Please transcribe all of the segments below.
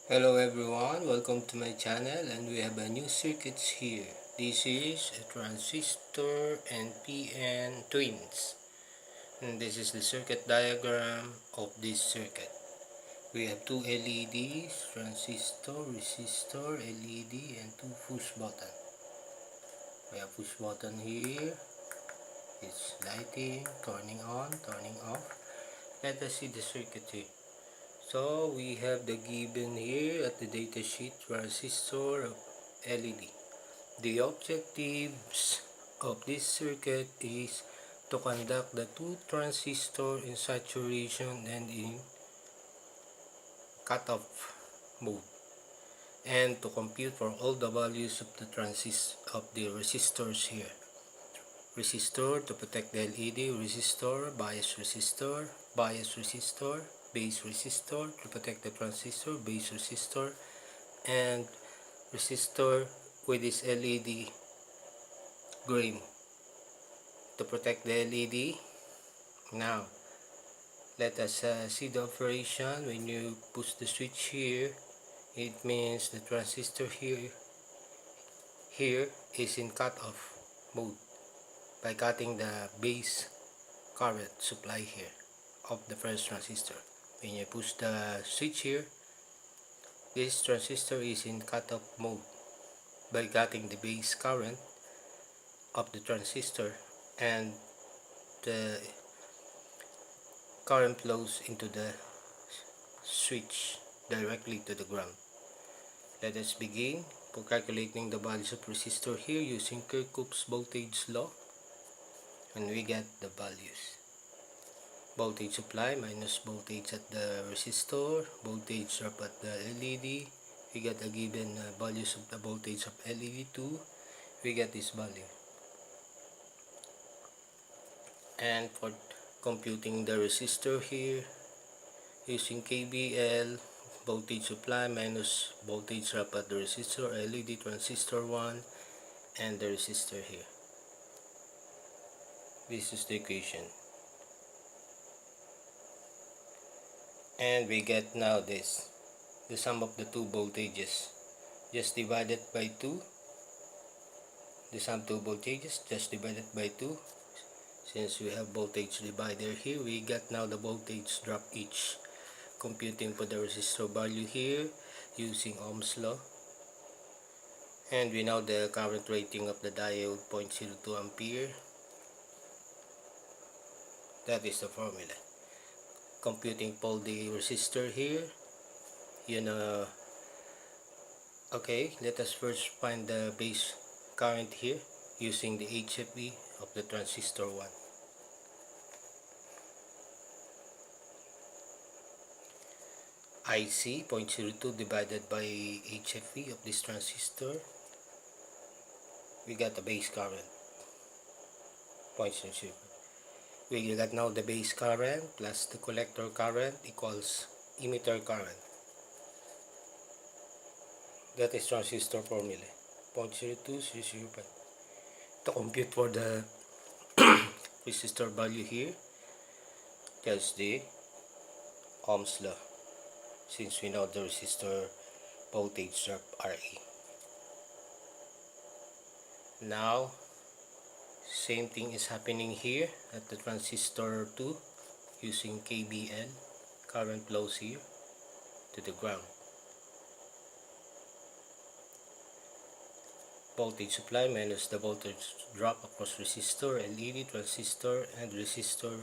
Hello everyone, welcome to my channel, and we have a new circuits here. This is a transistor NPN twins, and this is the circuit diagram of this circuit. We have two LEDs, transistor, resistor, LED, and two push button. We have push button here. It's lighting, turning on, turning off. Let us see the circuit here. So we have the given here at the datasheet transistor of LED. The objectives of this circuit is to conduct the two transistors in saturation and in cutoff mode, and to compute for all the values of the resistors here. Resistor to protect the LED, resistor, bias resistor, base resistor to protect the transistor, base resistor, and resistor with this LED green to protect the LED. Now, let us see the operation. When you push the switch here, it means the transistor here is in cutoff mode by cutting the base current supply here of the first transistor. When you push the switch here, this transistor is in cutoff mode by cutting the base current of the transistor, and the current flows into the switch directly to the ground. Let us begin for calculating the values of resistor here using Kirchhoff's voltage law, and we get the values. Voltage supply minus voltage at the resistor, voltage drop at the LED. We get a given values of the voltage of LED 2. We get this value. And for computing the resistor here using KVL, voltage supply minus voltage drop at the resistor, LED transistor 1, and the resistor here. This is the equation. And we get now this, the sum of the two voltages. Just divided by 2. The sum of two voltages just divided by 2. Since we have voltage divider here, we get now the voltage drop each. Computing for the resistor value here using Ohm's law. And we know the current rating of the diode 0.02 ampere. That is the formula. Computing for the resistor here, okay, let us first find the base current here using the HFE of the transistor 1. IC 0.02 divided by HFE of this transistor, we got the base current 0.02. We got now the base current plus the collector current equals emitter current. That is transistor formula 0.02005. To compute for the resistor value here, just the Ohm's law, since we know the resistor voltage drop RE. Now, same thing is happening here at the transistor 2 using KVL. Current flows here to the ground. Voltage supply minus the voltage drop across resistor, LED, transistor, and resistor.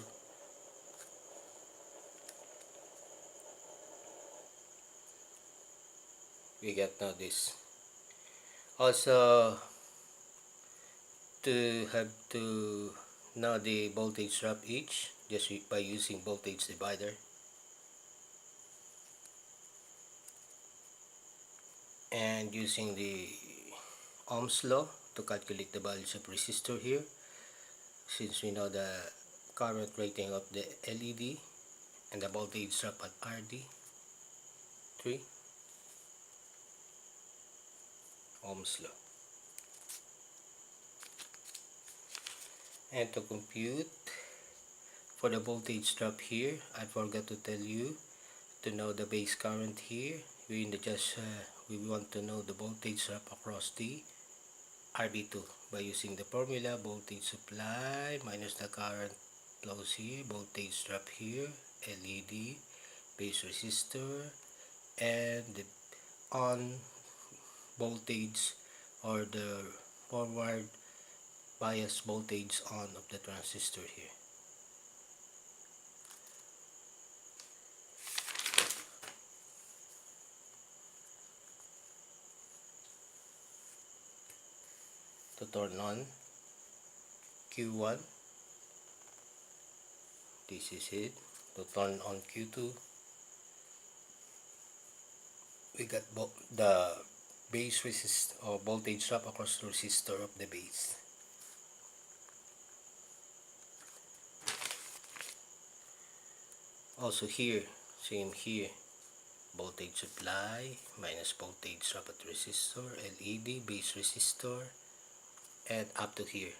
We get now this. Also, to have to know the voltage drop each just by using voltage divider. And using the Ohm's law to calculate the values of resistor here, since we know the current rating of the LED and the voltage drop at RD 3, Ohm's law. And to compute for the voltage drop here, I forgot to tell you to know the base current here we want to know the voltage drop across the RB2 by using the formula voltage supply minus the current flows here, voltage drop here, LED, base resistor, and the on voltage or the forward bias voltage on of the transistor here. To turn on Q1, this is it. To turn on Q2, we got the base resist or voltage drop across the resistor of the base. Also here, same here, voltage supply minus voltage drop at resistor, LED, base resistor, and up to here,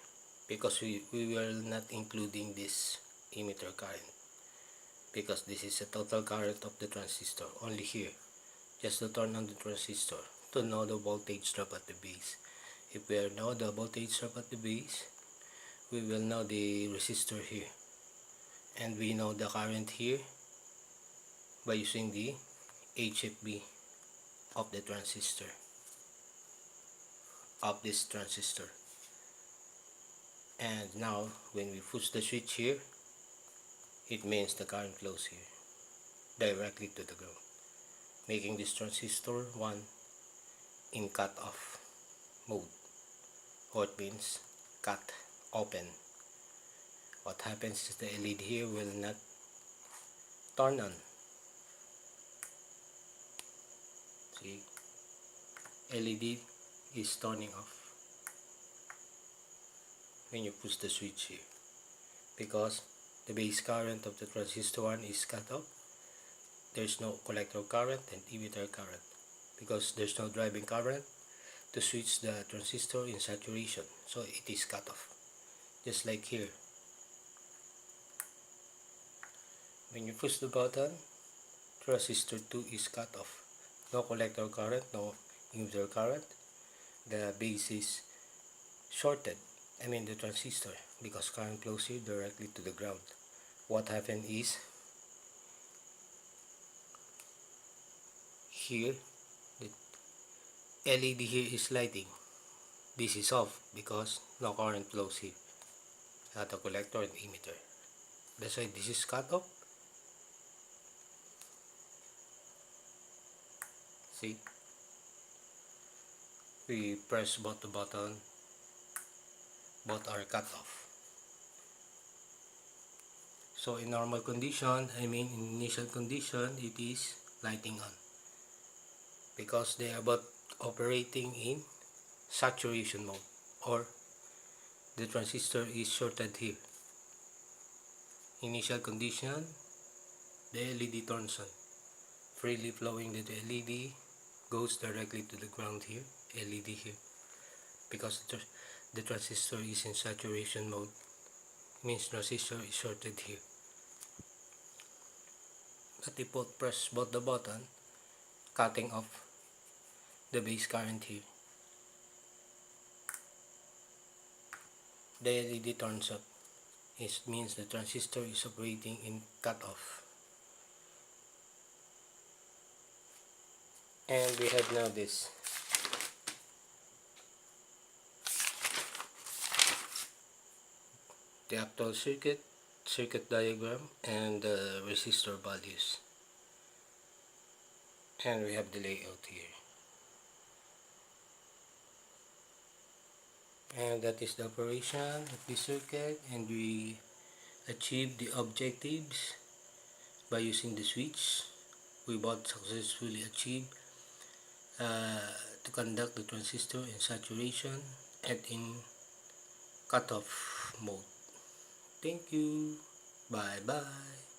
because we were not including this emitter current, because this is the total current of the transistor. Only here, just to turn on the transistor, to know the voltage drop at the base. If we know the voltage drop at the base, we will know the resistor here, and we know the current here by using the HFB of the transistor, of this transistor. And now when we push the switch here, it means the current flows here directly to the ground, making this transistor 1 in cut off mode, or it means cut open. What happens is the LED here will not turn on. See, LED is turning off when you push the switch here, because the base current of the transistor 1 is cut off. There's no collector current and emitter current, because there's no driving current to switch the transistor in saturation, so it is cut off. Just like here, when you push the button, transistor 2 is cut off. No collector current, no emitter current. The base is shorted, the transistor, because current flows here directly to the ground. What happened is, here the LED here is lighting. This is off because no current flows here at the collector and emitter. That's why this is cut off. See, we press both the button, both are cut off. So in normal condition, in initial condition, it is lighting on, because they are both operating in saturation mode, or the transistor is shorted here. Initial condition, the LED turns on, freely flowing. The LED goes directly to the ground here, LED here, because the transistor is in saturation mode, means transistor is shorted here. But if we press both the button, cutting off the base current here, the LED turns up. It means the transistor is operating in cut-off. And we have now this. The actual circuit diagram, and the resistor values. And we have the layout here. And that is the operation of the circuit, and we achieved the objectives by using the switch. We both successfully achieved to conduct the transistor in saturation and in cutoff mode. Thank you. Bye bye.